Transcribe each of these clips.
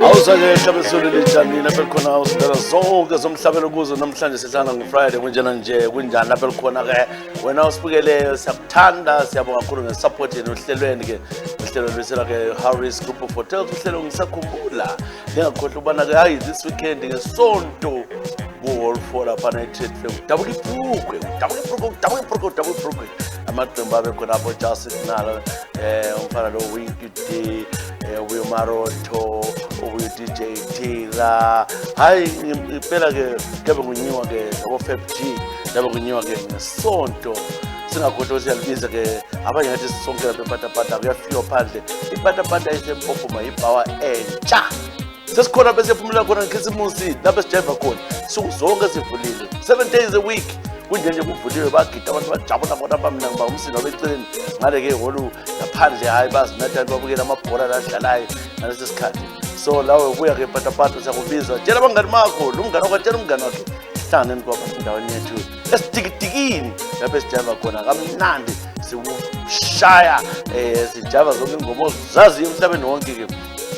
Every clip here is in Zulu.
Awuzake hlabesulu linjani lapha khona usindela zonke zomhlabelo kuzo namhlanje sihlala ngoFriday kunjena nje kunjani lapha khona ke wena usibukele siyakuthanda siyabonga kakhulu ngesupport yenu ohlelweni ke uhlelo lwesela ke Harris Group of Hotels uhlelo ngisakhumbula ngingakhohlwa ubana ke hayi this weekend ngesonto Wall for lapha Trade Fair double ibrukwe amaqembu abe khona apho Just Signal umfana lo Winky Maroto DJ Tira hayi impela ke kube kunyiwa ke abo FG kube kunyiwa ke ngesonto singakhohlwa siyalibiza ke abanye ngathi sonke lapha epatapata kuyafika phandle ipatapata isempopoma ibhawa entsha sesikhona bese phumula khona ngekhisimusi lapha sijiva khona suku zonke sivulile 7 days a week kunje kuvuliwe bagida abantu bajabula bona bamnanga umsino weceleni ngale ke holu naphandle hayi bazinatha babukela amabhola adlalayo ngalesi sikhathi so lawe ubuya ke patapata siyakubiza tshela abangani bakho lo mngane wakho tshela umngane wakhe hlanganeni kwaba endaweni yethu esitikidikini lapha esijava khona kamnandi siwushaya sijava zonke ingoma zaziyo emhlabeni wonke ke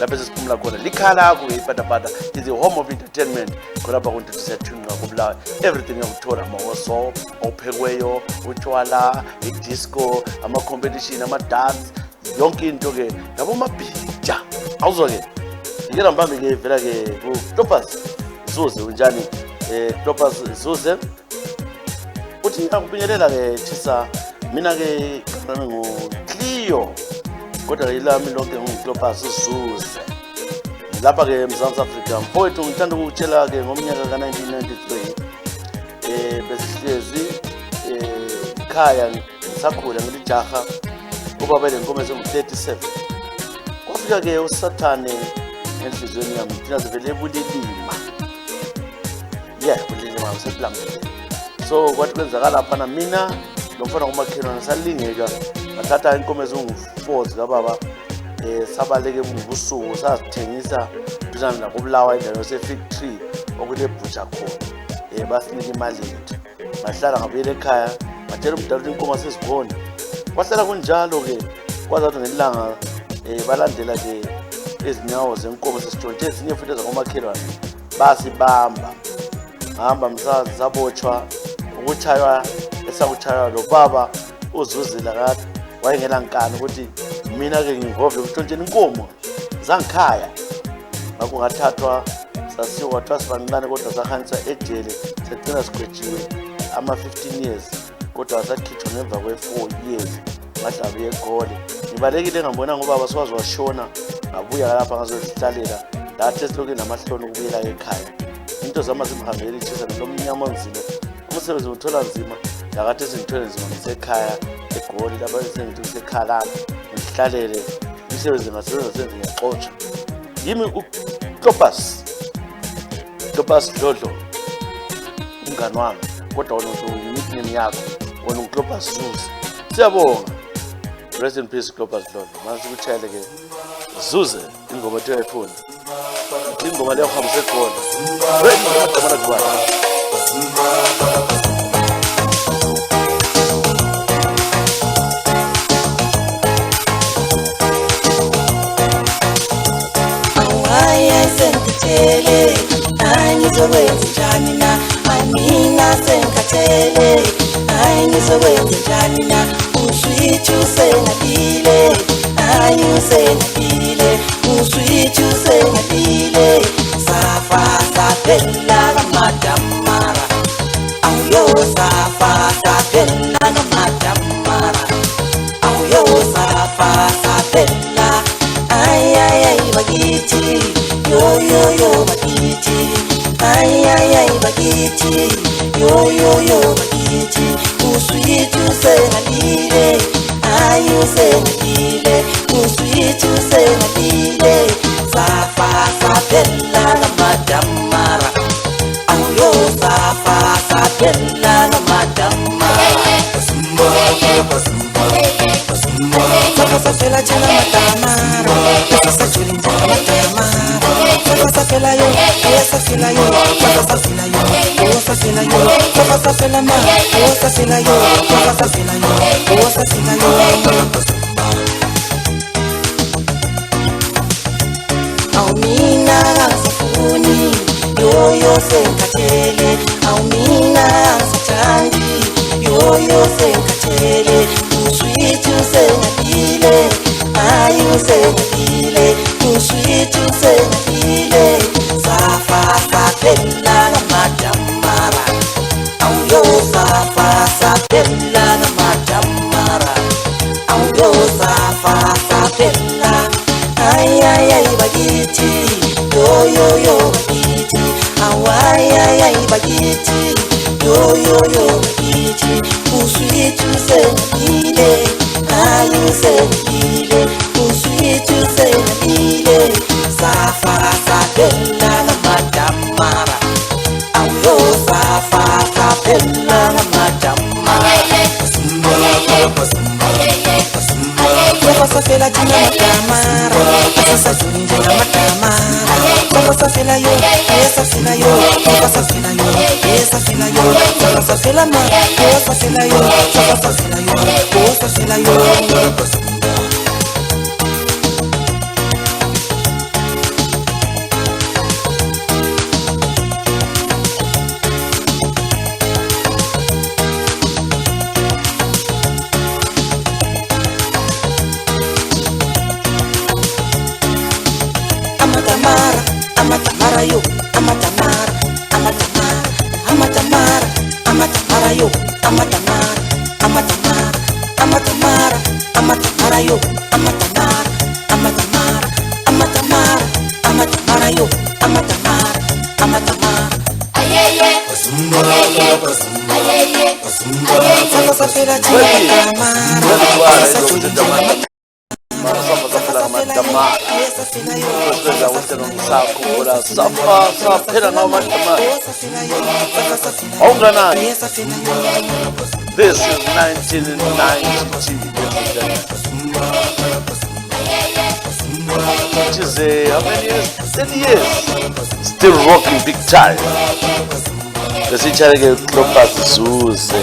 lapha sesiphumula khona likhala lakho ke ipatapata is the home of entertainment khona lapha kunto siyathunqa kubulawa everything yakuthola amawoso ophekweyo utshwala idisco ama-competition ama-dance yonke into ke labo mabhija awuzwa ke ngike nambambi ke vela ke kuTopas Zuze unjani Topas Zuze uthi ngiyakubingelela ke Thisa mina ke ngami nguCleo kodwa yilami lonke nguTopas Zuze lapha ke eMzansi Afrika mfowethu ngithanda ukutshela ke ngomnyaka ka1993 besihlezi ekhaya ngisakhula ngilijaha ubaba lenkomezo ngu37 kwafika ke uSathane enhlizweni yami thina sivele ebulilima bulilima useplangile so kwathi kwenzakala lapha na mina lomfana umakhelwane salingeka bathatha inkomezo ngu4 kababa sabaleke ubusuku sasithengisa duzana la kubulawa indawo yase-Fig-Tree okule butcher khona basinika imali yethu bahlala ngabuyela ekhaya batshela umdala ukuthi inkomo sezibona kwahlala kunjalo ke kwazathi ngelanga balandela ke ezinyawo zenkomo sesitshontshe ezinye futhi ezakomakhelwane basibamba hamba msazi sabotshwa ukuchaywa esakuchaywa lo baba uzuzila kade wayengela nkani ukuthi mina ke ngingove ukutshontshelwa inkomo zangikhaya bakungathathwa sasiwa twasibancane kodwa sahanisa ejele segcina sigwetshiwe ama-15 years kodwa sakhithwa ngemva kwe4 years ngahlabuye egoli ngibalekile engambona ngoba baswazi washona ngabuya lapha ngazozihlalela lathi esilokhu namahloni ukubuyela ekhaya into zama zimhambela ithisa nomnyama onzima umsebenzi uthola nzima lakathi sengithole nzima ngisekhaya egoli lapha sengithi usekhaya lapha ngihlalele umsebenzi ngasebenza senze ngiyaxotsha yimi uTopas Dlodlo umngani wami kodwa wona nickname yakho wona uTopas Zuze siyabonga rest in peace Topas Dlodlo manje kuthele ke Zuze ingoma ethu yayifuna ingoma leyo hambise khona wena kwala Senkatele, angizowenza njani na anina senkatele, angizowenza njani na uswithu sengadile, ayusengadile, uswithu sengadile, safa saphela kamadamara, awuyo safa saphela kamadamara, awuyo safa saphela, ay bakithi. Yo bakiti, ay bakiti, yo bakiti, uswitu sengadile, ayu sengadile, uswitu sengadile, safa saphela kamadamara, awuyo safa saphela kamadamara, safa saphela kamadamara, safa saphela kamadamara. Awumina ngasafuni yoyo senkathele awumina ngasithandi yoyo senkathele uswithu sengadile ayi usengadile uswithu sengadile safa saphela ngamadamara awuyo safa saphela ngamadamara awuyo safa saphela ay bagiti yo bagiti ay bagiti yo bagiti uswithu sengadile ayi usengadile uswithu sengadile safa saphela ngamadamara awuyo safa saphela ngamadamara Safela jina matamara, sasa juni jina matamara. Safela yo, safela yo, safela yo, safela yo, safela ma, safela yo, safela yo, safela yo. Amatamara yo, amatamara, amatamara, amatamara, amatamara yo, amatamara, amatamara, amatamara, amatamara yo, amatamara, amatamara, amatamara, amatamara yo, amatamara, amatamara. Ayeye, ayeye, ayeye, ayeye. Safela jina matamara, sasa juni This is 1990. Which is how many years? 10 years. Still rocking big time. Lesichareke Clopas Zuze.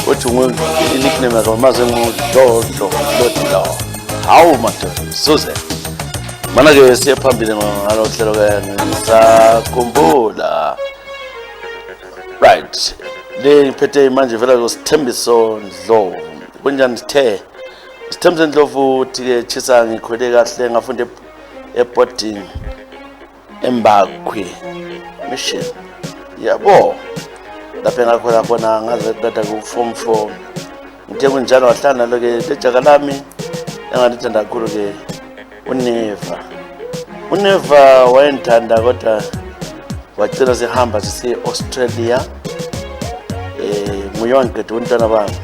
What you want? Nickname as Mazen Dodo Lotilo. How much? Suze. Manake siyaphambili ngalohlelo ngisakhumbula. Right. Le ngiphethe manje vela kuSithembiso Ndlovu. Kunjani sithe? Sithembiso Ndlovu uthi ke chisa ngikhwele kahle ngafunda eboarding eMbakhwe Mission. Yabo. Lapha ngakhona khona ngaze qeda ku form 4. Ngithe kunjalo wahlala lo ke lejaka lami engandithanda kakhulu ke Uneva wayendithanda kodwa wacela sihamba sisiye Australia nguyonke untwana bami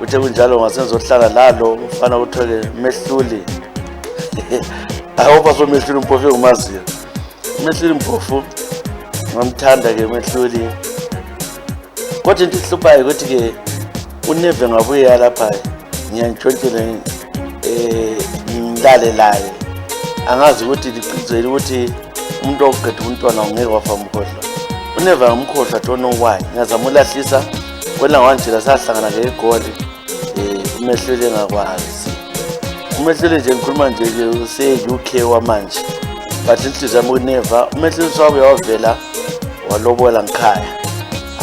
uthe kunjalo ngasenzohlala lalo umfana uthole Mehluli awuba so Mehluli Mpofu ngumaziyo Mehluli Mpofu ngamthanda ke Mehluli kodwa into ihluphayo ukuthi ke Uneva ngabuya lapha ngiyantshontshela ngidlale laye angazi ukuthi liqinisekile ukuthi umuntu oqeda untwana ngeke wafa umkhohlwa Uneva ngumkhohlwa don't know why ngazama ulahlisa kwela nganjela sahlangana ke eGoli Mehluli engakwazi Mehluli nje ngikhuluma nje use UK wamanje but inhliziyo yami Uneva Mehluli swabe wavela walobola ngikhaya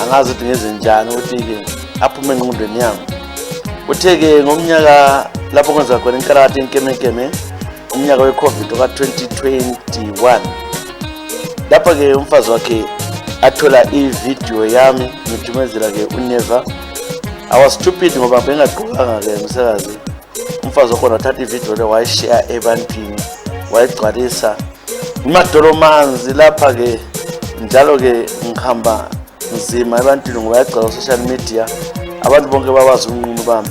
angazi ukuthi ngenze njani ukuthi ke aphume engqondweni yami uthe ke ngomnyaka lapho kwenza khona inkarate inkemekeme umnyaka weCovid ka2021 lapha ke umfazi wakhe athola ivideo yami ngithumezela ke Uneva I was stupid ngoba bengaqhubanga ke umsakazi umfazi wakhona wathatha ivideo le wayishare ebantwini wayigcwalisa imadolo manzi lapha ke njalo ke ngihamba nzima ebantwini ngoba yagcwala social media abantu bonke babazi unqunu bami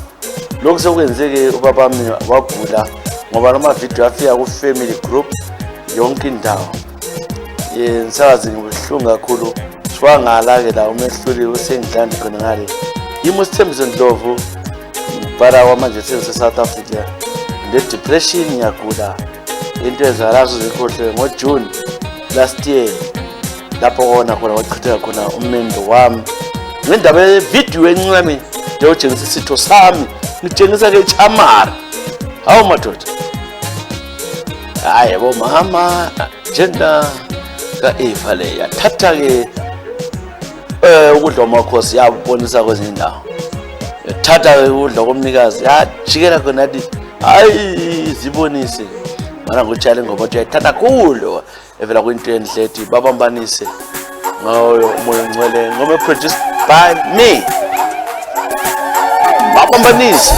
lokho sekwenzeke ubaba bami wagula ngoba noma video afika ku family group yonke indawo umsakazi ngibuhlungu kakhulu shwangala ke la uMehluli usengidlandi khona ngale iMusithembiso Ndlovu para wamanje South Africa le depression yakula into ezalazo zikhohle ngoJune last year lapho khona wachitheka khona umendo wami ngendaba yevidiyo encane ndiyotshengisa isitho sami ngitshengisa ke chamara hawu madoda hayi yabo mama njena ka-Eva le yathatha ke ukudla kwamakhosi yabonisa kwezinye indawo yathatha ke ukudla komnikazi yajikela khona yathi hayi zibonise mana ngutshale ngoba uthi yayithanda kulo evela kwinto enhle ethi babambanise ngayo umoya ongcwele ngome produced by me babambanise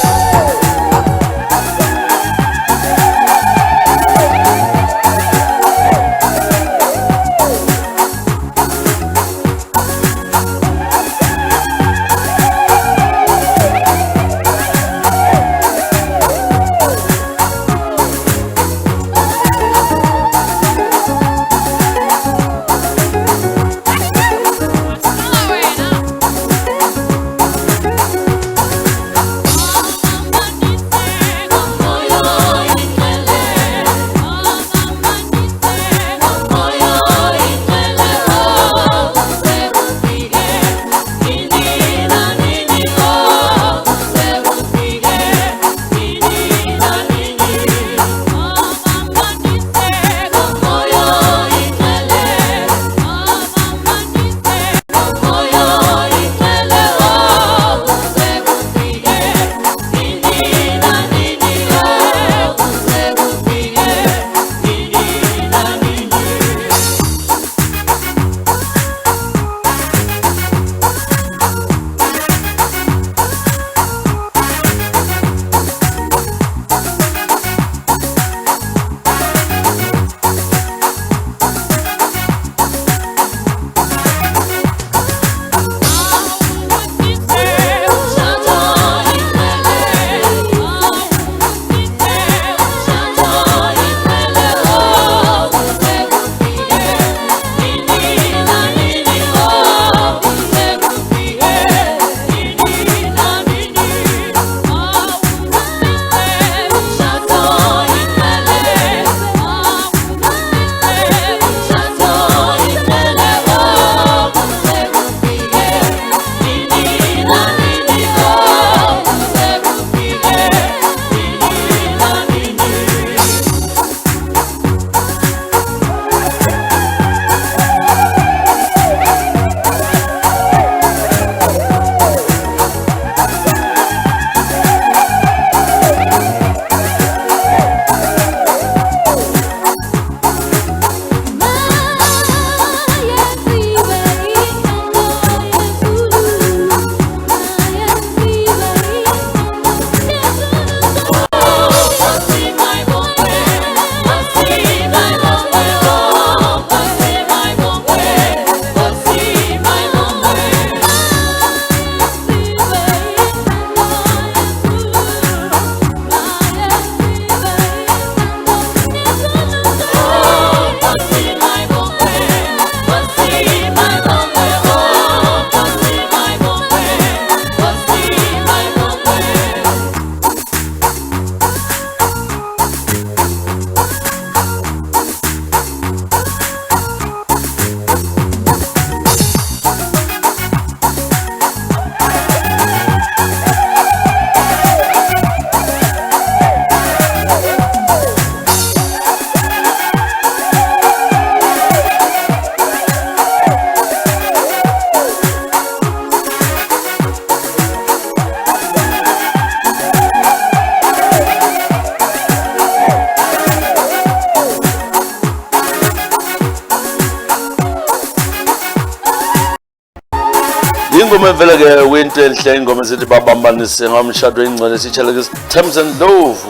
ingoma evela ke winto enhle ingoma esithi babambanise ngomshado engcwele sitshela ke Thames and Love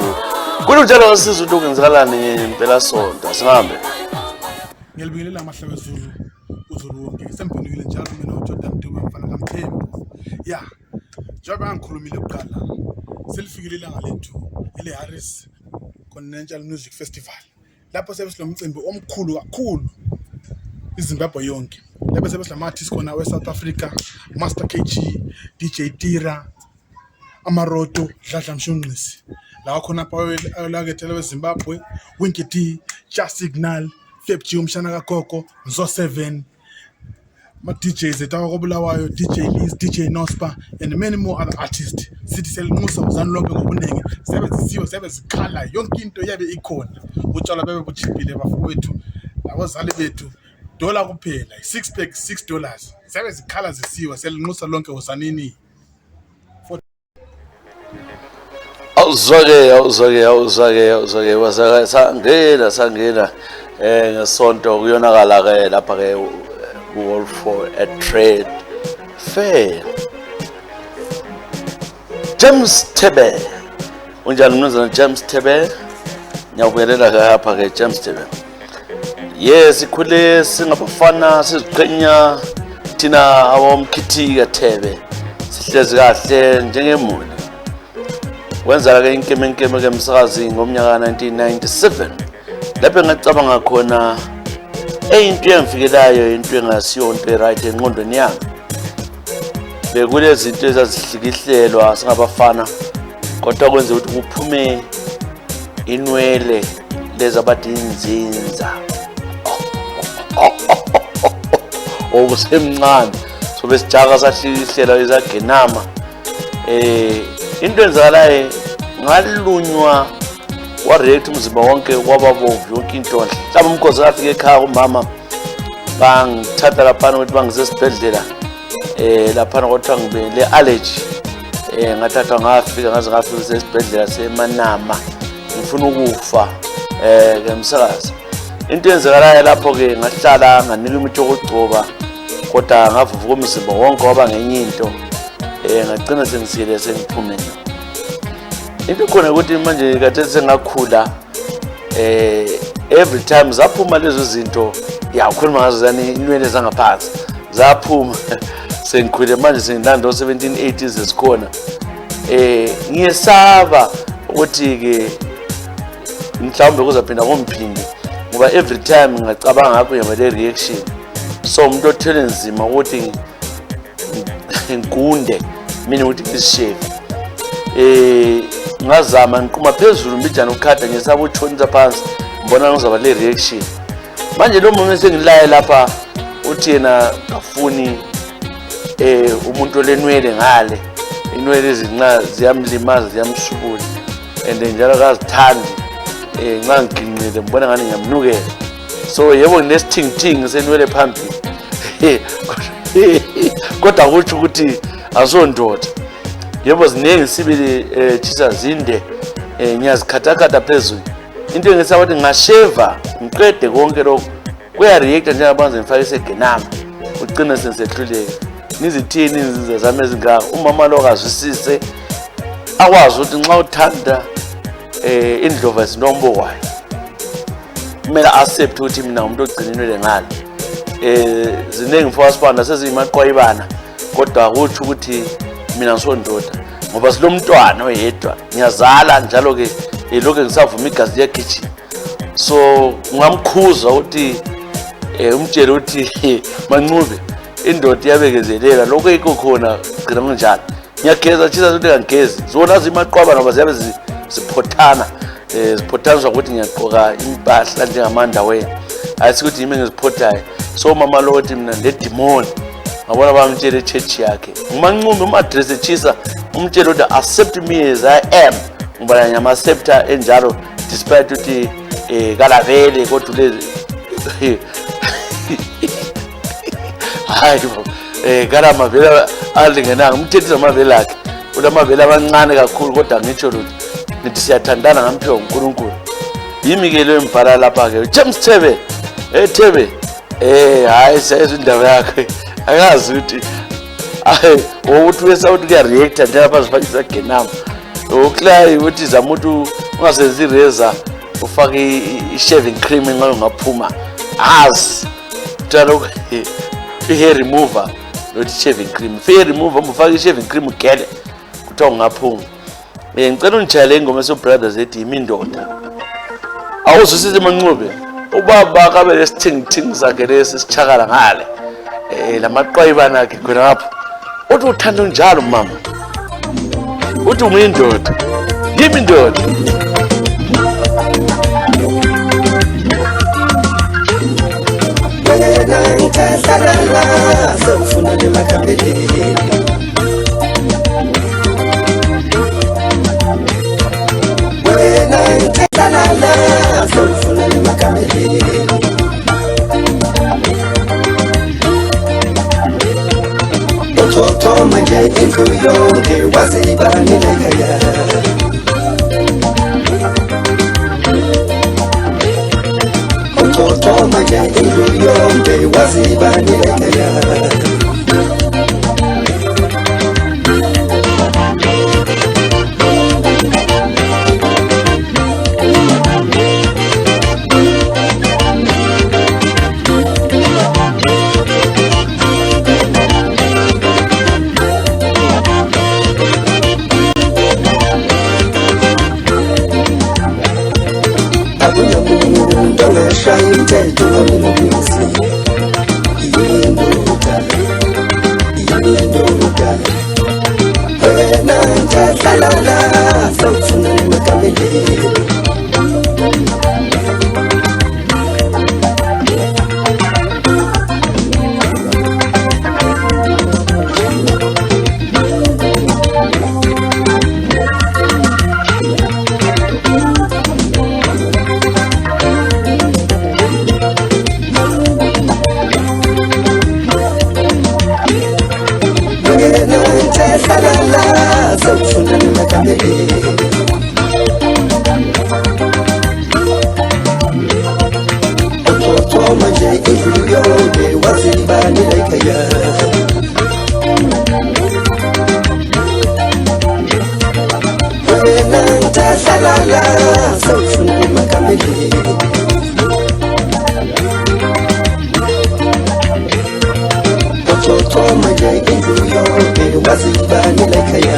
kunjalo ngasiza ukuthi kwenzakalani impela sonto singambe ngiyalibingelela amahlelo ezulu uzulu wonke semphendukile njalo mina uJordan Dube mfana kaMthembu ya njengoba ngikhulumile kuqala selifikile ilanga lethu ile Harris Continental Music Festival lapho sebesilomcimbi omkhulu kakhulu iZimbabwe yonke lapho sebesilama-artists khona we-South Africa Master KG DJ Tira Amaroto Dladla Mshunqisi la khona phakathi weZimbabwe Winky D Just Signal Flip G umshana kaGogo Mzo 7 ma-DJs etakobulawayo, DJ Liz, DJ Nospa, and many more other artists. Sithi selinxusa uzani lonke ngobunengi sebenzisiwe sebezikhala yonke into yabe ikhona utshwala bebe buchipile bafowethu abazali bethu dollar kuphela 6 pack $6 sebezikhala zisiwe selinxusa lonke uzanini. awuzwake sangena ngesonto kuyonakala ke lapha ke Wall for a Trade Fair. James Tebe unjani mnumzana James Tebe? Ngiyakuyelela ke lapha ke James Tebe. Yes, sikhule singabafana siziqhenya thina awomkhithika Tebe sihlezi kahle njengemuli. Wenza ke inkeme ke msakazi ngomnyaka 1997 lapho ngacabanga khona into engifikelayo into engasiyo into right enqondweni yami bekulezi zinto ezazihlikihlelwa singabafana kodwa kwenze ukuthi kuphume inwele lezi abathi inzinza okusemncane so besijaka sahlikihlela ezagenama into enzakalayo ngalunywa wa-react umzimba wonke kwababomvu yonke into mhlawumbe umkhosi afike ekhaya umama bangithatha laphana ukuthi bangise esibhedlela laphana kwathiwa ngibe le-allergy ngathathwa ngafika ngaze ngafika esibhedlela seManama ngifuna ukufa ngemsakazi into enzakalayo lapho-ke ngahlala nganika imithi yokugcoba kodwa ngavuvuka umzimba wonke waba ngenye into ngagcina sengisiyele sengiphumile. Into khona ukuthi manje kade sengakhula every time zaphuma lezo zinto yakhuluma ngazo zani inwele zangaphansi zaphuma sengikhule manje sengilanda 1780s esikhona ngiyesaba ukuthi ke mhlawumbe kuzaphinda ngomphindi ngoba every time ngicabanga ngakho ngale reaction so umuntu othele nzima ukuthi ngigunde mina ukuthi ngisisheve ngazama ngiqhuma phezulu mbijana ukhada ngesaba utshonisa phansi ngibona ngizaba le reaction manje lo muntu sengilaye lapha uthi yena afuni umuntu olenwele ngale inwele ezinqa ziyamlimaza ziyamshubula and njalo kazithandi nxa ngiginqile ngibona ngani ngiyamnukela so yebo nginesithingithingi senwele phambili kodwa kutsho ukuthi asondoda yebo ziningi sibili chisa zinde ngiyazikhathakhatha phezulu into engisaba ukuthi ngasheva ngiqede konke lokho kuya react njengabantu ngifake isegenama ugcina sensehluleke nizithini izinto zami ezingaka umama lo akazwisise akwazi ukuthi nxa uthanda indlova isinombo kwayo kumele accept ukuthi mina umuntu ogcinelwe ngalo ziningi mfowasibanda seziyimaqwayibana kodwa akutsho ukuthi mina ngisondoda ngoba silomntwana oyedwa ngiyazala njalo ke lokho ngisavuma igazi yakitchen so ngamkhuza ukuthi umtshele ukuthi Mancube indoda iyabekezelela lokho yikho khona gcina kunjalo ngiyageza chisa ukuthi ngangezi zona zimaqwaba ngoba ziyabe ziphothana ziphothaniswa ukuthi ngiyaqoka impahla njengamanda wena ayisikuthi yimi ngiziphothayo so mama lo uthi mina le demon ngabona bamtshela echurch yakhe uMancube umadress echisa umtshela ukuthi accept me as I am ngoba ngiyama accepta enjalo despite ukuthi kalavele kodwa lezi hayi kana mavela alingenanga umthethisa amavela akhe ulamavela amancane kakhulu kodwa ngitsho ukuthi nithi siyathandana ngamphiwa uNkulunkulu yimi ke lo mbhala lapha ke James Tebe Tebe hayi siyezwa indaba yakhe akazi ukuthi ukuthi wesa ukuthi kuya react nje lapha zifakisa genama uklay ukuthi zamuntu ungasenzi ireza ufake i-shaving cream ngayo ngaphuma azi talo i-hair remover not shaving cream hair remover ufake i-shaving cream ugele kuthiwa ungaphuma ngicela ungijayele ingoma so-brothers ethi imindoda awuzwisise Mancube ubaba kabe lesithingithingi sakhe lesi sichakala ngale lamaqwayibana akhe khona ngapho uthi uthanda njalo mama uthi umuyindoda yimi indoda wena ngithahlala sewufuna lemakambeleni wena ngithahlala sewufuna lemakambeleni Toto manje indlu yonke wazibanilekaya Toto manje indlu yonke wazibanilekaya Umthetho waminomuzi yindoda wena ngithahlala sewufuna lemakambeleni Toto manje indlu yonke wazibanilekaya wena ngithahlala sewufuna lemakambeleni Toto manje indlu yonke wazibanilekaya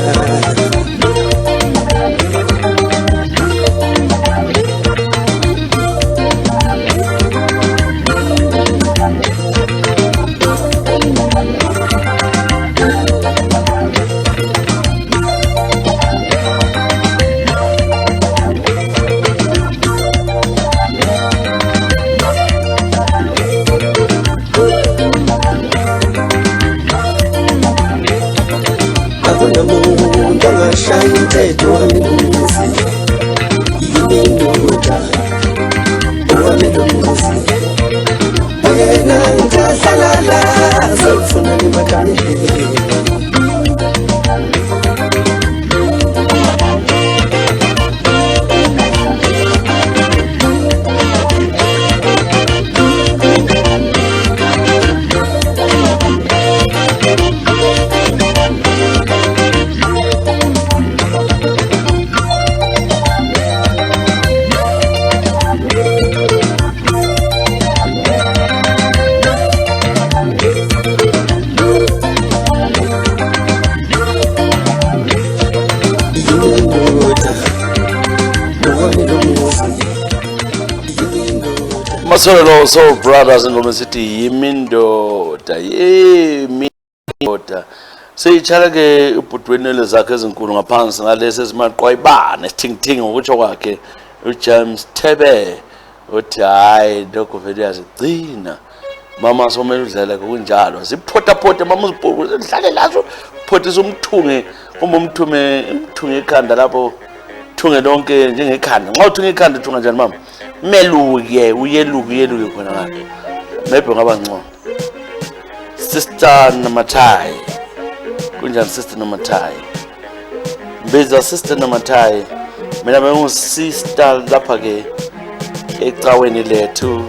Umuntu angashaya umthetho waminomuzi yindoda owaminomuzi wena ngithahlala sewufuna lemakambeleni Masolelo Soul Brothers ingoma sithi yimindoda yemindoda seyitshala ke ubhudwenele zakhe ezinkulu ngaphansi ngalesi ezimaqwayibane sithingithingi ngokutsho kwakhe uJames Thebe uthi hayi lokho vele yazigcina mama somela udlala kunjalo ziphotaphote mama uzibhuku udlale lazo phothisa umthunge uma umthunge ekhanda lapho thunge lonke njengekhanda nxa uthunge ekhanda uthunga njani mama meluke uyeluke khona ngapha maybe ngaba ngcono Sister Namathai kunjani Sister Namathai Mbiza Sister Namathai mina sister lapha ke ecaweni lethu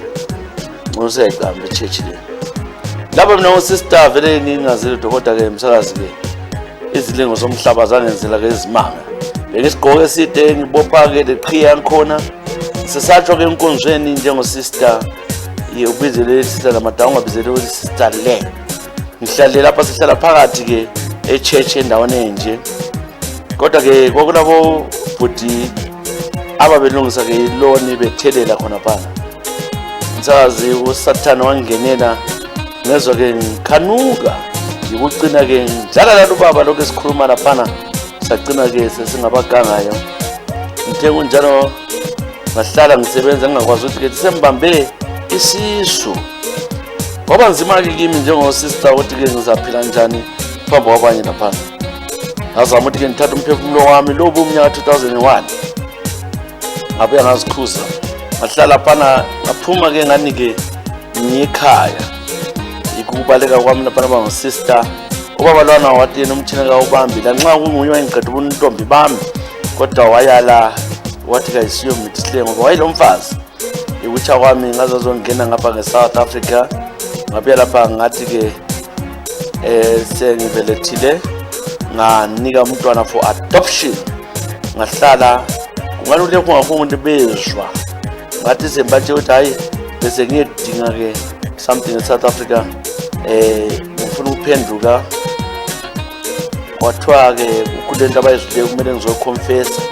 useqamba church le lapha mina sister vele ngingazi dokota ke umsakazi ke izilingo zomhlaba zangenzela ke izimanga bengisigqoke eside ngibopha ke leqhiya ngikhona sisatsho ke enkonzweni njengo sister ubizele sister Namathai ungabizele sister le ngihlale lapha sihlala phakathi ke echurch endaweni enje kodwa ke kwakulabo budi ababelungisa ke iloni bethelela khona phana ngisazi uSathane wangenela ngezwe ke ngikhanuka ngikucina ke njalo lalo baba lokho esikhuluma lapha sagcina ke sesingabagangayo ngithe kunjalo ngahlala ngisebenza ngingakwazi ukuthi ke sembambe isisu kwaba nzima-ke kimi njengosister ukuthi-ke ngizaphila njani phambi kwabanye naphana. Ngazama ukuthi-ke ngithathe umphefumulo wami lo bomnyaka 2001 ngabuya ngazikhuza ngahlala phana ngaphuma-ke ngani-ke ngiyikhaya ikubaleka kwami naphana bangosister. Ubaba lwana wathi yena umthina kawubambi lanxa kunguye wayengiqeda ubuntombi bami kodwa wayala wathi kayisiyo mithi sihle ngoba wayelo mfazi ikutsha kwami ngazozongena ngapha nge-South Africa ngabuya lapha ngathi-ke sengibelethile nganika umntwana for adoption ngahlala kungani ule kungakumuntu bezwa ngathi sembatshe ukuthi hayi bese ngiyedinga-ke something e-South Africa ngifuna ukuphenduka kwathiwa-ke kulento abayizwileyo kumele ngizokhonfesa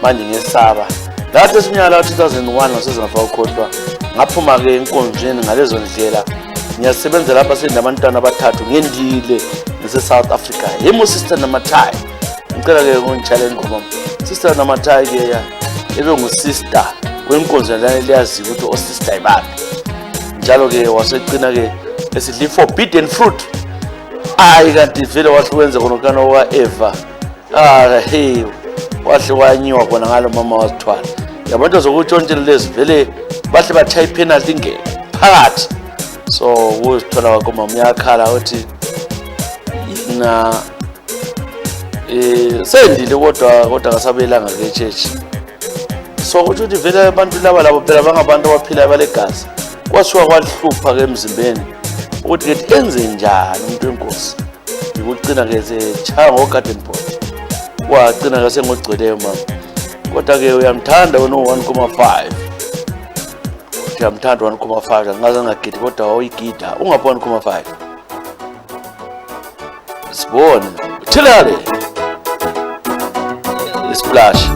manje ngiyesaba. Ngathi esinyaka 2001 ngasezingafaka ukhohlwa ngaphuma-ke enkonzweni ngalezo ndlela ngiyasebenza lapha sendabantwana abathathu ngendile ngise-South Africa. Yimo Sister Namathayi ngicela-ke ngongitshayela ingoma. Sister Namathayi-ke ebe ngusister wenkonzo lana eliyaziyo ukuthi osister ibani njalo-ke wasegcina-ke esidla i-forbidden fruit. Hayi kanti vele wahle wenze khonokana wa-Eva hey wahle wanyiwa khona ngalo mama wazithwala. Yabantu zokutshontshela lezi vele bahle batshaya i-penalty ingene phakathi. So uzithola kwakho mama uyakhala uthi na sendile kodwa kasabelanga ke church. So ukuthi vele abantu labo phela bangabantu abaphilayo balegazi kwasuka kwalihlupha ke emzimbeni ukuthi ke enze njani umuntu wenkosi. Ngikucina-ke sechaya ngo-garden board wagcina-ke sengogcweleyo mama kodwa-ke uyamthanda wena u-1.5 uyamthanda 1.5 angaze ngagidi kodwa wawuyigida ungaphi 1.5 sibone thilale isplash.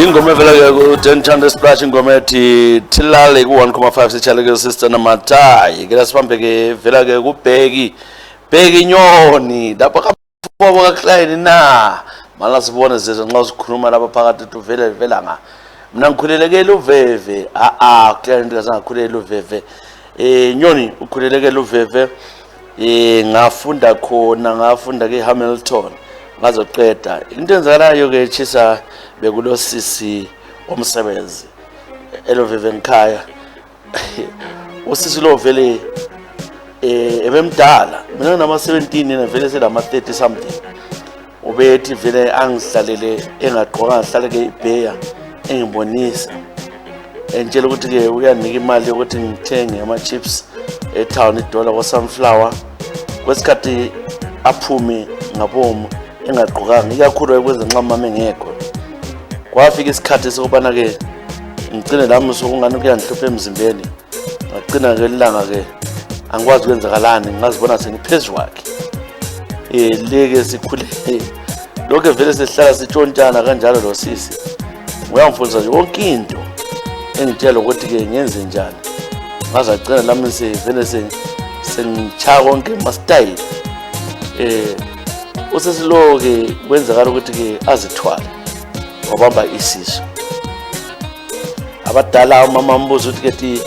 ingoma evela ke ku-10 Chande Splash ingoma ethi Thilale ku-1.5 sitshale ke sister Namathayi ke lasibambe ke vela ke kubheki Nyoni lapha kafobo kaKlayini na mala sibone zeze nxa sikhuluma lapha phakathi tuvela nga mina ngikhulelekele uveve Klayini ngazangakhulele uveve Nyoni ukhulelekele uveve ngafunda ke Hamilton ngazoqeda into enzakalayo ke Chisa bekulo sisi omsebenzi eloveve ngikhaya usisi lo vele ebemdala mina nama 17 yena vele selama 30 something ubethi vele angihlalele engaqoka ngihlale ke ibheya engibonisa entshela ukuthi ke uyanika imali yokuthi ngithenge ama chips etown $1 kwa sunflower kwesikhathi aphume ngabomu engaqokanga ikakhulu ekwenza nxa mama engekho kwafika isikhathi sokubana ke ngicine lami sokungani kuyanhlupha emzimbeni ngaqina ke lilanga ke angikwazi ukwenzakalani ngazibona sengiphezulu wakhe leke sikhule lokho vele sihlala sitshontshana kanjalo lo sisi uyangifundisa nje yonke into engitshela ukuthi ke ngenze njani ngazagcina lami sevele sengichaya konke ama style usesiloke kwenzakala ukuthi ke azithwale wabamba isiso abadala umama mbuzo ukuthi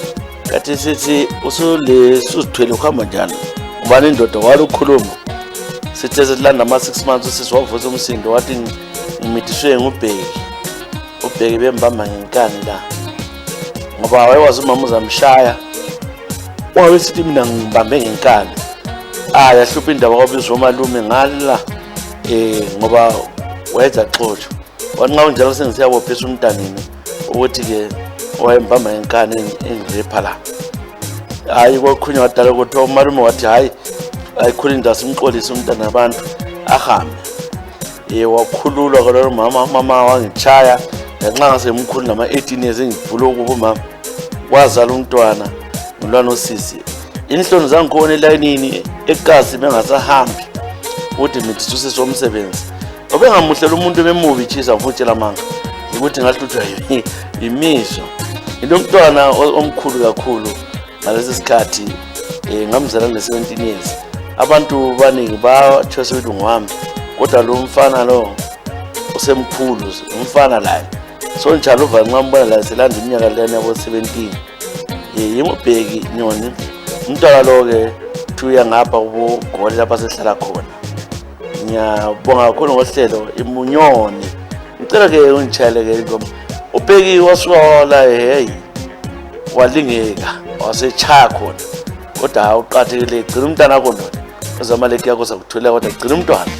kathi sithi usuzithwele ukuhamba njani ubani indoda walukhuluma sithe silanda ama 6 months usisi wavuza umsindo wathi ngimidiswe ubheki bembamba ngenkani la ngoba wayewazi umama uzamshaya wawesithi mina ngibambe ngenkani yahlupha indaba kwabizwa umalume ngala ngoba wayenza xotsho wanqa unjalo sengisiyabophisa umntanini ukuthi ke wayembamba ngenkani engirepha la hayi kwakhunywa wadala ukuthi umalume wathi hayi ayikhuli indawo simxolisa umntana abantu ahambe wakhululwa kwalo mama wangitshaya ngenxa ngasemkhulu nama 18 years engivula ukuba mama wazala umntwana ngilwana osisi inhloni zangikhona elayinini ekasi bengasahambi ukuthi mithi usisi womsebenzi obengamuhlela umuntu bemubi Chisa ngifutshela manga ukuthi ngahluthwa imizwa into umntwana omkhulu kakhulu ngalesi sikhathi ngamzala ne17 years abantu baningi bathwesa ukuthi ngwami kodwa lo mfana lo usemkhulu umfana la so njalo uva nqambona la selanda iminyaka lena yabo 17 yimubheki Nyoni umntwana lo ke thuya ngapha kubugoli lapha sehlala khona ngiyabonga kakhulu ngohlelo imunyoni ngicela ke ungitshayele ke ingoma ubheki wasuka hey walingeka wasechaya khona kodwa uqathekile gcina umntana wakho ndoda uzamaleki yakho sakutholela kodwa gcina umntwana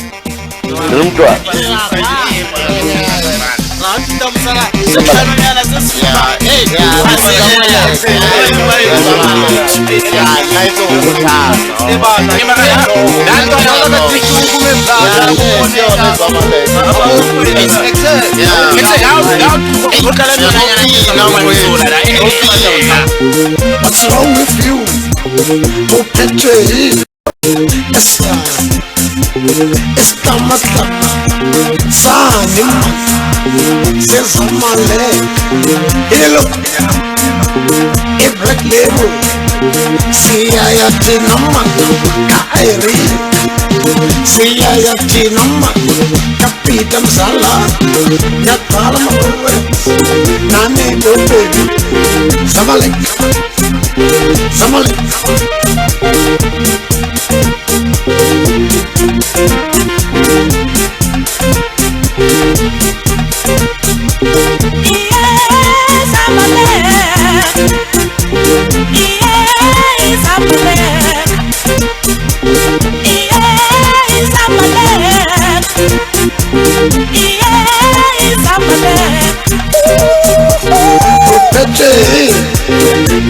What's wrong with you? Estamos Sanim Sezamale Hello Black Label Siyayati Nama Kairi Siyayati Nama Kapitam Sala Yatala Mawe Nani Baby Samalik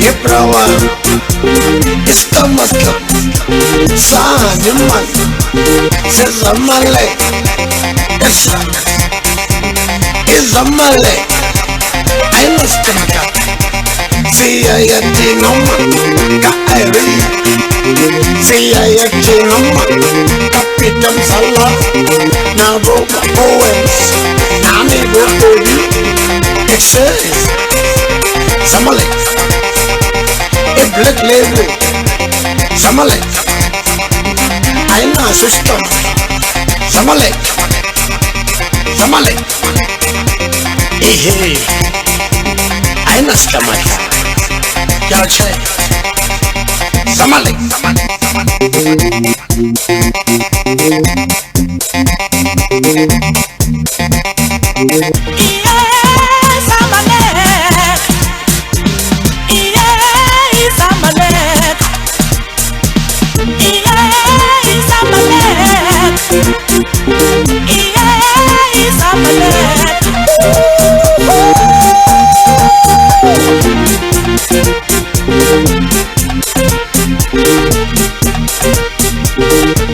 Eprawa Estamos Saniman Sezamale Ezamale Ainastamaka Siyayati Noma Kairi Siyayati Noma Kapitam Sala Naboka Owens Nani Bokobi says Zamalek, a black label, Zamalek, I know system, Zamalek, Zamalek, hey, I know stomach, Yache, Zamalek,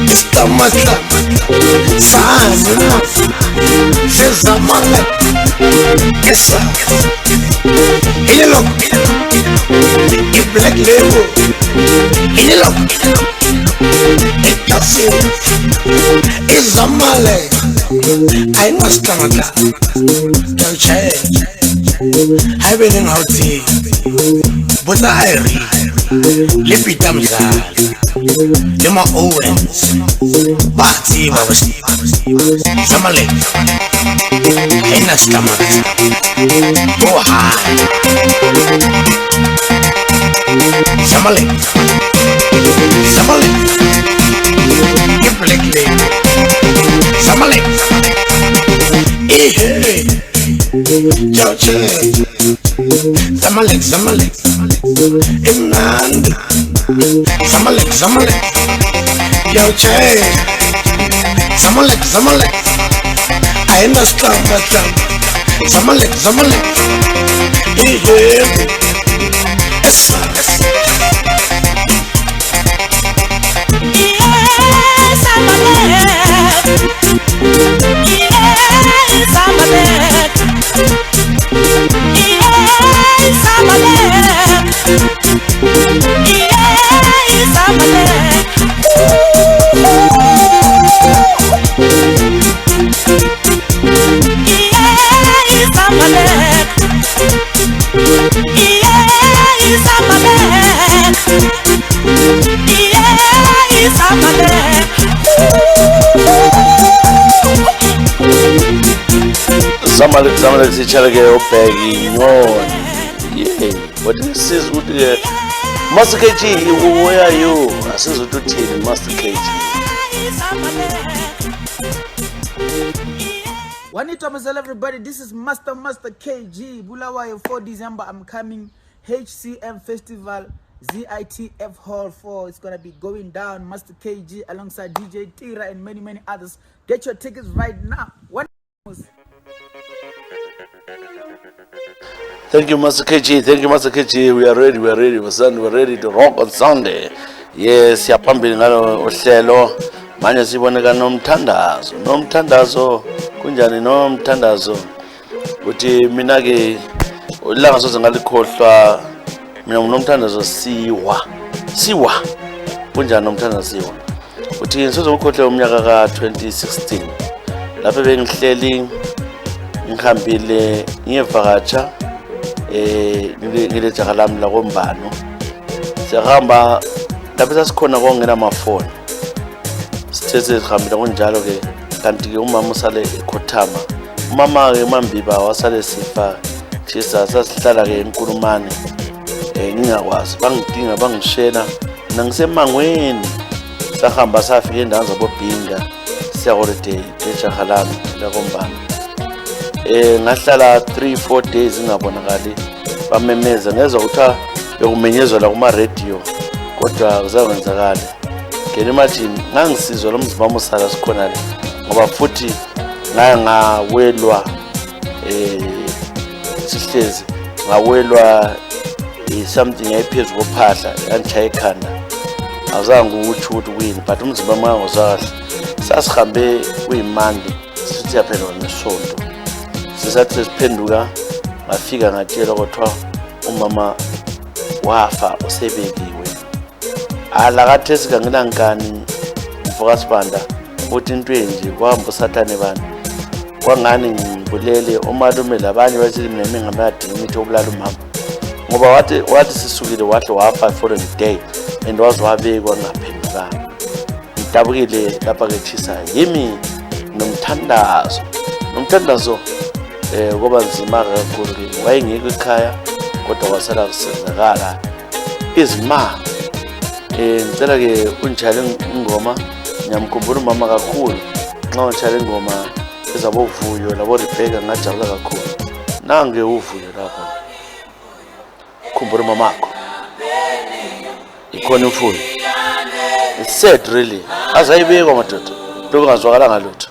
Stomach, Sana, says Zamalek, yes sir. Hey look, a black label. Hey look, it does it. It's Zamalek. I must come at that. Don't change. I've been in Houti, but I read. Lipita Mzali, Dema Owens, Bati Babasi, Zamalek, Ena Stomach, go high. Zamalek, Zamalek, give black lady, Zamalek, hey, George, Zamalek, Zamalek, Imnand, Zamalek, Zamalek, George, Zamalek, Zamalek, I understand that, Zamalek, Zamalek, hey, yes, Zamalek sichaleke obheki inyoni. Yeah, what this is good. Master KG, where are you? Asizuthi uthini Master KG? Wanitomisela everybody, this is Master KG. Bulawayo 4 December, I'm coming. HCM Festival, ZITF Hall 4. It's gonna be going down. Master KG alongside DJ Tira and many others. Get your tickets right now. Thank you, Master KG. Thank you, Master KG. We are ready. We're ready to rock on Sunday. Yes, siyaphambili ngalo uhlelo. Manje siboneka nomthandazo. Kunjani nomthandazo? Uthi mina ke ulanga soze ngalikhohlwa. Mina nginomthandazo siwa. Kunjani nomthandazo siwa? Uthi soze ngikhohle umnyaka ka 2016. Lapho bengihleli ngihambile ngiyevakatsha ngile jaga lami la kombano. Sihamba lapho sasikhona kongena amafoni. Sithe sihambile kunjalo ke kanti ke umama usale ekhothama. Umama ke Mambiba wasale sifa Jesus sasihlala ke enkulumane ngingakwazi bangidinga bangishena mina ngisemangweni sahamba safika endaweni zabobhinga siya holiday ejaga lami la kombano. Ngahlala 3-4 days ngabonakali bamemeza ngezwe ukuthi bekumenyezwa la kuma radio kodwa kuzawenzakala. Ngene imagine ngangisizwa lo mzimba musala sikhona le ngoba futhi ngawelwa sihlezi ngawelwa something ephezulu kophahla yanchaya ekhanda azange ukuthi wini but umzimba mangozakahle sasihambe kuyimandi sithi yaphela ngesonto sisathi siphenduka ngafika ngatshela kodwa umama wafa usebekiwe alakathi sikangena ngani mfoka sibanda uthi into enje kwahamba usathane bani kwangani ngibulele umalume labanye bathi mina ngingamadinga imithi obulala umama ngoba wathi sisukile wahle wafa following day and wazwabekwa ngaphendukanga. Ngidabukile lapha ke Chisa yimi nomthandazo ngoba nzima kakhulu wayengekho ekhaya kodwa wasala kusizakala izimanga. Ngicela ke unjale ingoma ngiyamkhumbula umama kakhulu nxa unjale ingoma ezabovuyo labo Rebecca ngajabula kakhulu. Nange uvuyo lapha khumbula mamakho ikhona imfuyo. It's sad really azayibekwa madoda lokho ngazwakala ngalutho.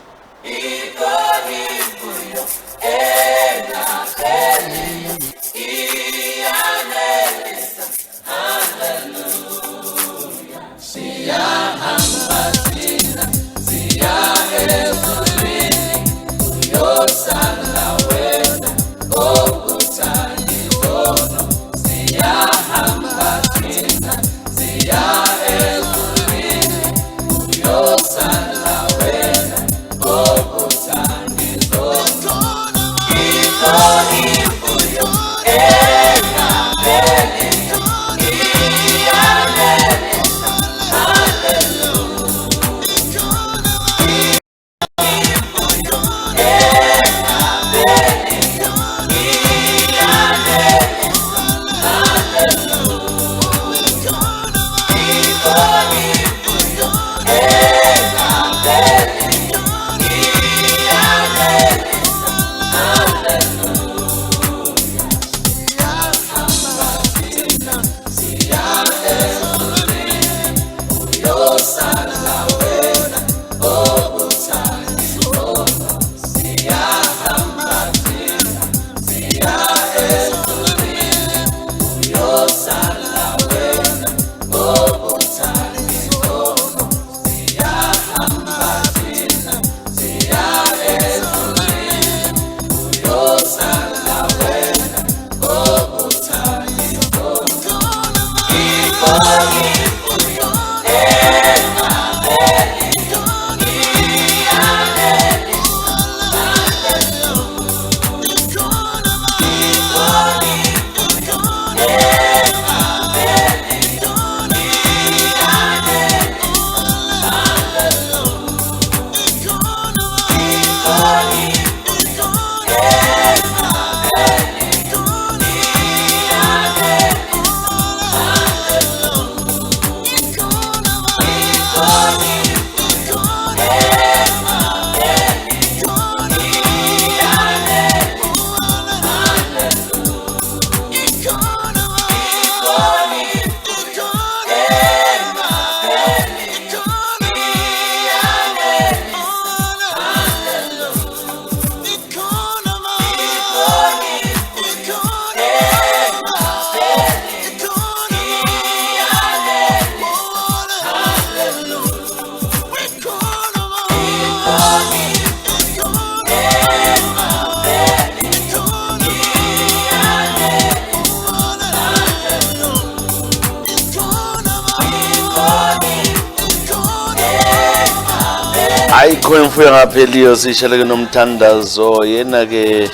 ayikho imfuyo ngapheliyo sisheleke nomthandazo yena ke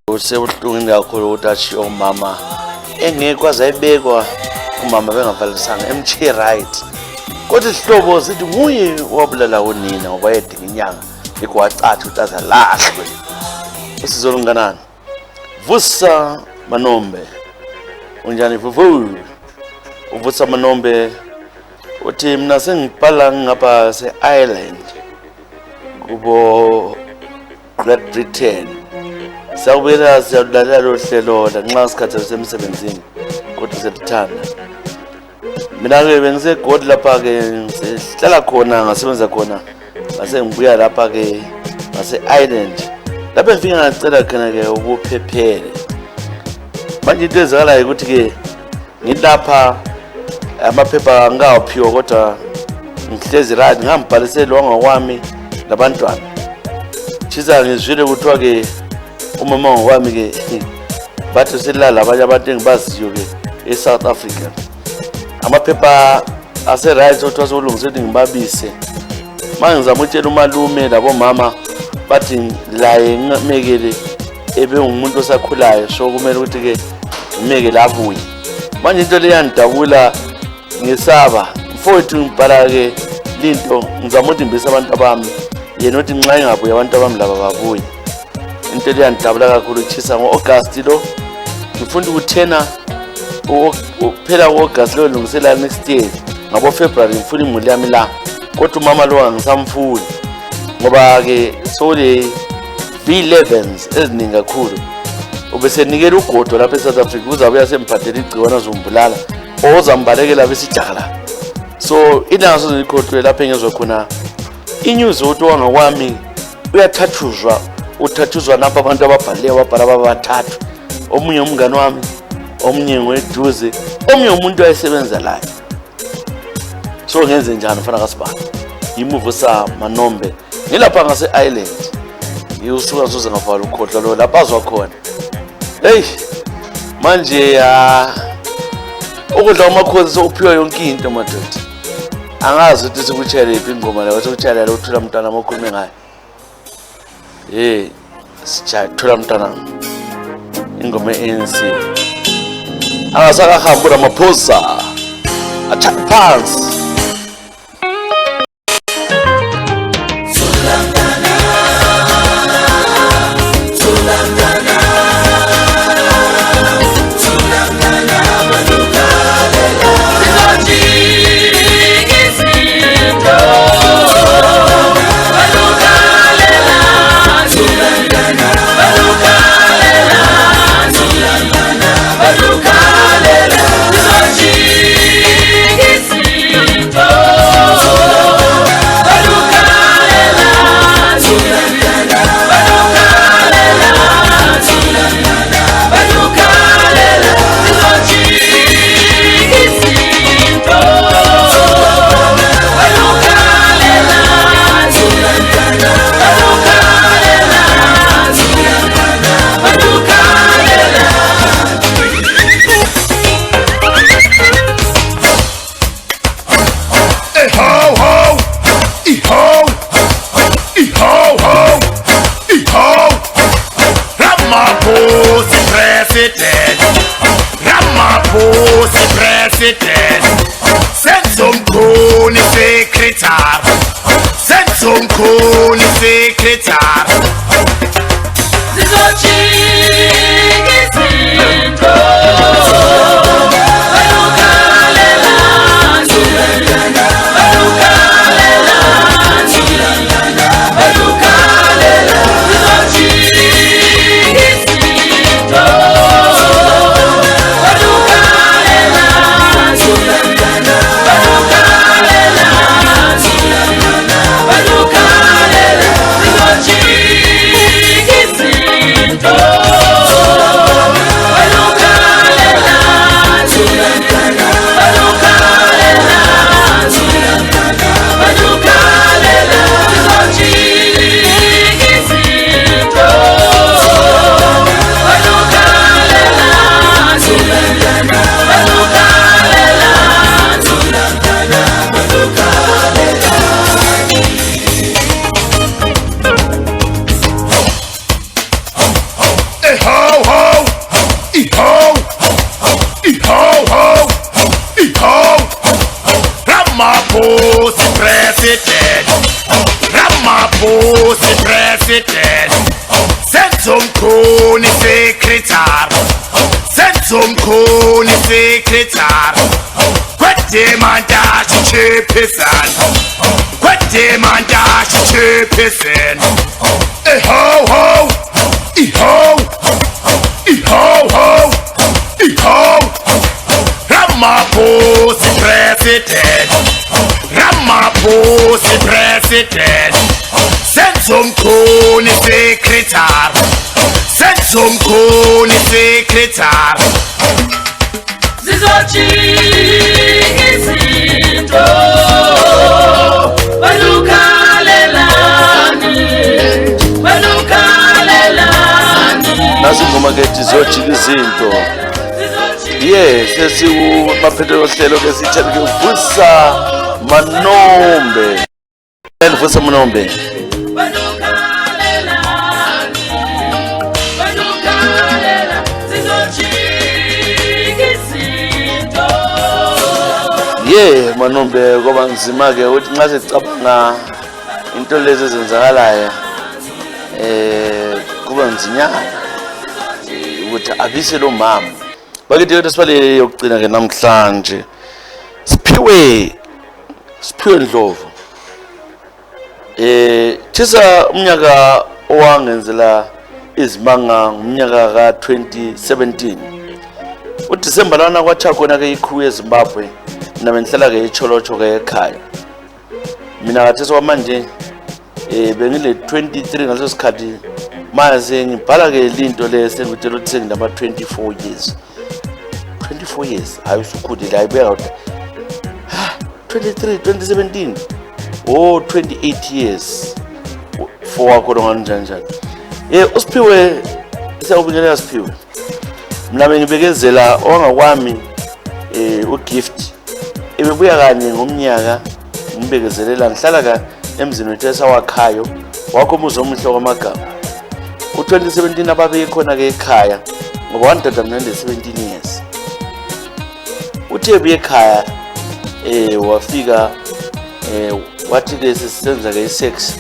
usebuhlungini kakhulu ukuthi ashiye umama engekho azayibekwa umama bengavalisanga emchiye right kodwa isihlobo sithi nguye wabulala unina ngoba yedinga inyanga ikwacatha ukuthi azalahlwe. Usizo lunganani Vusa Manombe unjani vuvu uvusa Manombe uthi mina sengibhala ngapha se-Ireland kubo Great Britain sawubela siyadlalela lo hlelo nxa isikhathi semsebenzini kodwa sekuthanda mina ke bengisegodi lapha ke sihlala khona ngasebenza khona ngase ngibuya lapha ke ngase-Ireland lapha ngifika ngacela khona ke ubuphephele manje into ezakalayo ukuthi ke ngilapha amaphepha angawaphiwa kodwa ngihlezi right ngambhalisela wangakwami labantwana chiza ngizwile kuthiwa ke umama wami ke bathi silala abanye abantu engibaziyo ke eSouth Africa amaphepha ase right ukuthi wasolungisela ngibabise manje ngizama ukutshela umalume labo mama bathi laye ngamekele ebe umuntu osakhulayo so kumele ukuthi ke ngimekele abuye manje into le yandabula ngesaba mfowethu ngibhala ke linto ngizama ukuthi ngimbise abantu abami yena uthi nxa engabuye abantu abami laba babuye into le yandabula kakhulu chisa ngo-August lo ngifunda ukuthena ukuphela ku-August lo lungisela next year ngabo February ngifuna imuli yami la kodwa umama lo angisamfuni ngoba ke sole B11s eziningi kakhulu ubesenikela ugodo lapha eSouth Africa uzabuya semphathela igciwana azombulala ozambalekela besijala so ilanga sozikhotwe lapha engezwe khona inews ukuthi wangakwami uthathuzwa napha abantu ababhalileyo babhala babathathu omunye umngane wami omunye ngweduze omunye umuntu owayesebenza la so ngenze njani ufana kaSibala imuvu sa Manombe ngilapha ngase Island ngiyusuka ngizoze ngavala ukhohla lo lapha azwa khona hey manje ukudla umakhosi sokuphiwa yonke into madoda angazi ukuthi sikutshele iphi ingoma la sikutshela la uthula umntana okhulume ngayo sithathola umntana ingoma ANC angasakahamba Ramaphosa attack pants Ramaphosa president Senzomkhulu secretary Senzomkhulu secretary Zizojika izinto Ramaphosa president Senzomkhulu secretary Senzomkhulu secretary Kwedemantathu chairperson Kwedemantathu chairperson ho Ramaphosa president Ramaphosa president Senzomkhulu secretary Senzomkhulu secretary Zizojika izinto nasi ingoma ke zizojika izinto sesikumaphetho yohlelo ke sithele ke Vusa Manombe Vusa Manombe manombe ngoba nzima ke uthi nxa sicabanga into lezi ezenzakalayo kuba nzinyana ukuthi abise lo mama bakithi yethu sibale yokugcina ke namhlanje Siphiwe Ndlovu thisa umnyaka owangenzela izimanga ngomnyaka ka 2017 uDisemba lana kwacha khona ke ikhu eZimbabwe nami ngihlala ke eCholocho ke ekhaya mina ngathi manje bengile 23 ngaleso sikhathi manje ngibhala ke into lese ngitshela ukuthi sengindaba 24 years hayi usukhulile ayibuya kodwa 2017 oh 28 years for wakho nganjani uSiphiwe siyawubingelela Siphiwe mina bengibekezela ongakwami ugift ebebuya kanye ngomnyaka ngibekezelela ngihlala ka emzini wethu esawakhayo wakho umuzi omuhle kwamagama u2017 ababe khona ke ekhaya ngoba wandada mina 17 years uthe buye ekhaya wafika wathi ke sisenza ke isex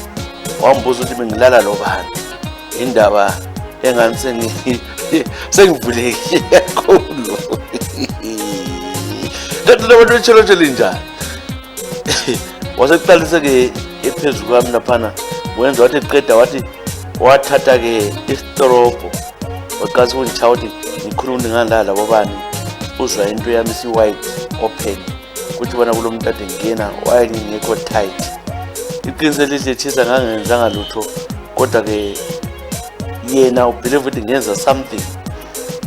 wambuza ukuthi bengilala lobani indaba engani sengivulekile kakhulu kanti labantu betsholotsho linjani wasekuqalisa ke ephezulu kwami laphana wenza wathi qeda wathi wathatha ke isitorobho waqalisa ukungitshaya ukuthi ngikhuluma ngandala labo bani uzwa into yami si-white open kuthi bona kulo muntu ade ngena wayengekho tight iqiniso lihle thisa ngangenzanga lutho kodwa ke yena ubelieve ukuthi ngenza something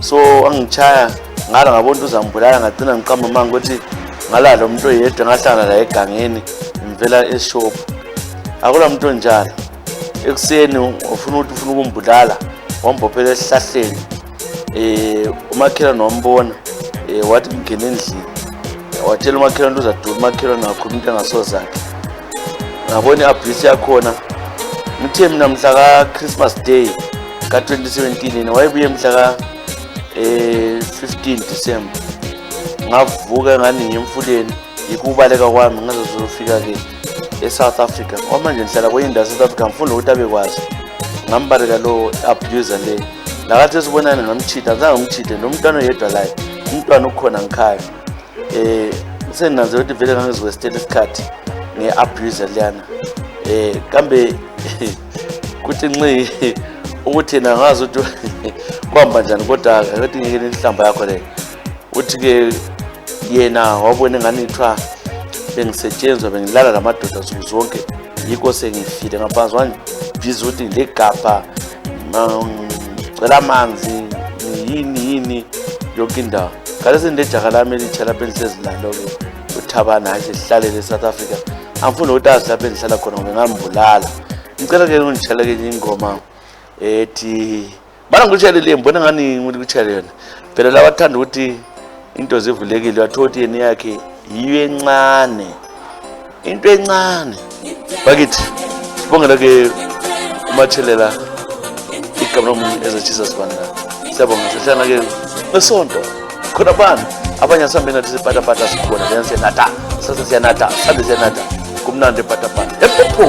so angitshaya ngala ngabona uzambulala ngagcina ngiqamba manga ukuthi ngalalo umuntu oyedwa ngahlangana la egangeni ngivela eshop akula muntu onjalo ekuseni ufuna ukumbulala wambopela esihlahleni umakhelwane wambona wathi ngene endlini watshela umakhelwane uzadula umakhelwane ngakhuluma into engasozakhe ngabona iabuse yakhona ngithe mina mhla ka Christmas Day ka 2017 wayebuye mhla ka 15 December ngavuka ngani ngemfuleni yikubaleka kwami ngazozofika ke eSouth Africa manje ngihlala kwendawo South Africa ngifuna ukuthi abekwazi ngambareka lo abuser le nakathi sibonana ngamchitha zange ngimchithe nomntwana oyedwa la umntwana ukhona ngikhaya senanze ukuthi vele ngangizwestela isikhathi ngeabuser liyana kambe kuthi nci ukuthi yena ngazi ukuthi kwamba njani kodwa akathi ngeke nihlamba yakho le uthi ke yena wabona ngani ithiwa bengisetshenzwa bengilala lamadoda nsuku zonke yikho sengifile ngaphansi wangibiza ukuthi legapha ngicela amanzi yini yonke indawo ngalesi ndejaha lami elitsha lapha elisezilalo ke uThabana hayi sihlalele eSouth Africa angifuna ukuthi azi lapha engihlala khona ngoba ngambulala ngicela ke ungitshela ke ingoma ethi bana ngikutshelele mbona ngani ngikuthi kutshelele yona phela labathanda ukuthi into zivulekile wathothi yena yakhe yiyo encane into encane bakithi sibongela ke umathelela igama lomuntu ezatshisa sibana siyabonga sihlala ke ngesonto khona bani abanye asambe ngathi sipatapata sikhona then siyanatha sasa siyanatha sande siyanatha kumnandi epatapata ephepho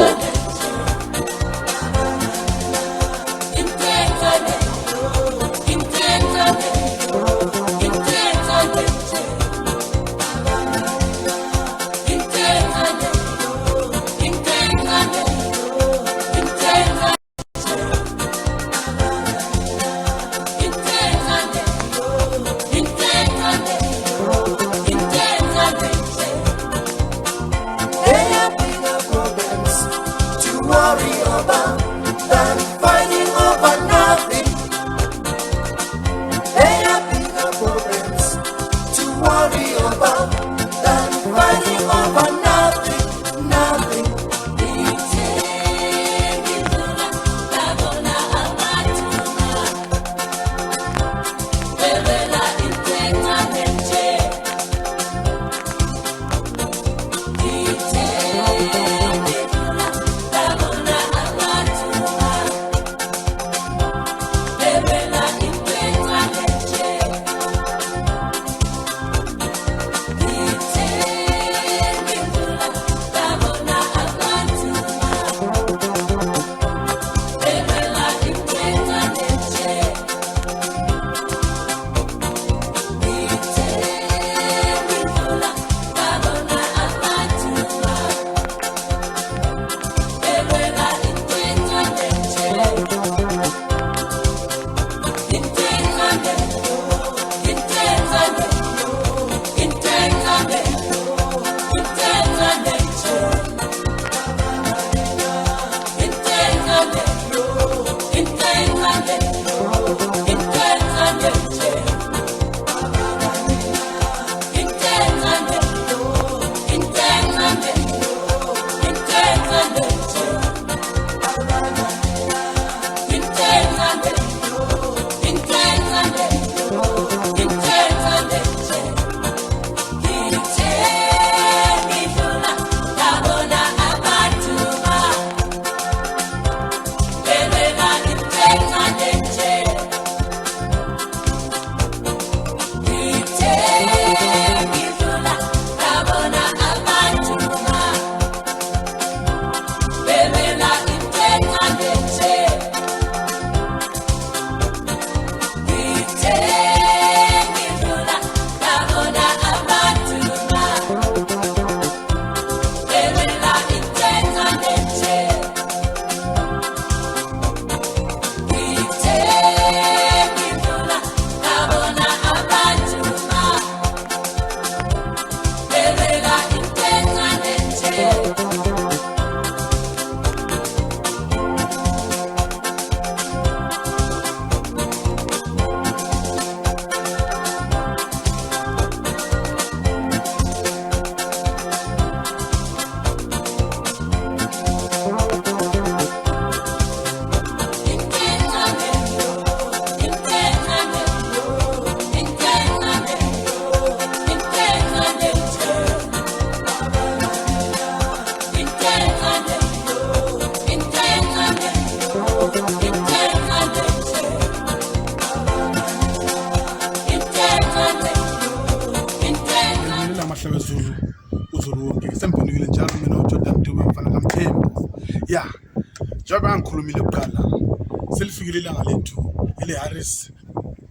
ngikhulumile kuqala selifikile ilanga lethu ele Harris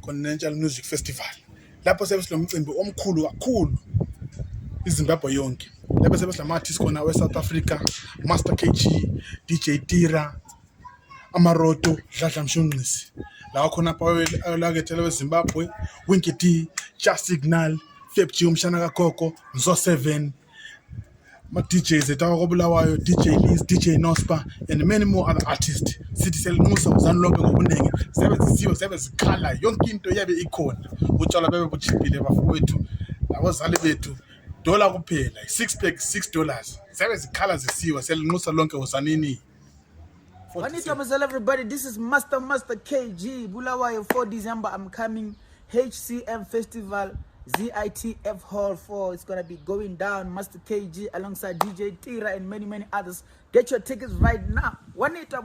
Continental Music Festival lapho sebe silomcimbi omkhulu kakhulu iZimbabwe yonke lapho sebe silama-artists khona we-South Africa Master KG, DJ Tira, Amaroto, Dladla Mshunqisi lawa khona awulakethele weZimbabwe, Winky D, Just Signal, Fab G umshana kaGogo, Mzo 7, ma-DJs etakobulawayo, DJ Liz, DJ Nospa, and many more other artists. Sithi selinxusa uzani lonke ngobunenge sebenzisiwe sebezikhala yonke into yabe ikhona utshwala bebe buchipile bafowethu nabazali bethu dollar kuphela 6 pack $6 sebezikhala zisiwe selinxusa lonke uzanini. Wanita everybody, this is Master KG Bulawayo 4 December. I'm coming HCM Festival ZITF Hall 4. It's gonna be going down. Master KG alongside DJ Tira and many others. Get your tickets right now. Wanita